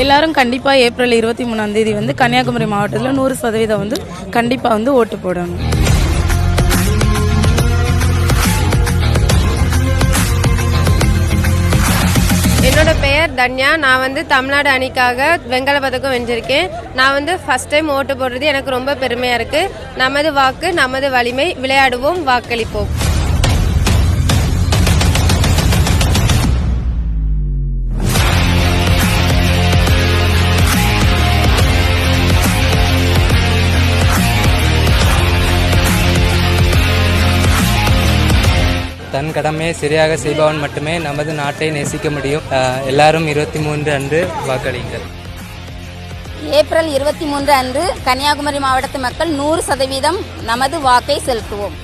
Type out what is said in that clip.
எல்லாரும் கண்டிப்பாக ஏப்ரல் 23 வந்து கன்னியாகுமரி மாவட்டத்தில் 100% வந்து கண்டிப்பாக வந்து ஓட்டு போடணும். என்னோட பெயர் தன்யா. நான் வந்து தமிழ்நாடு அணிக்காக வெண்கல பதக்கம் வென்றிருக்கேன். நான் வந்து ஃபர்ஸ்ட் டைம் ஓட்டு போடுறது எனக்கு ரொம்ப பெருமையாக இருக்குது. நமது வாக்கு நமது வலிமை, விளையாடுவோம், வாக்களிப்போம். தன் கடமையை சரியாக செய்பவன் மட்டுமே நமது நாட்டை நேசிக்க முடியும். எல்லாரும் 23 அன்று வாக்களிங்கள். ஏப்ரல் 23 அன்று கன்னியாகுமரி மாவட்ட மக்கள் 100% நமது வாக்கை செலுத்துவோம்.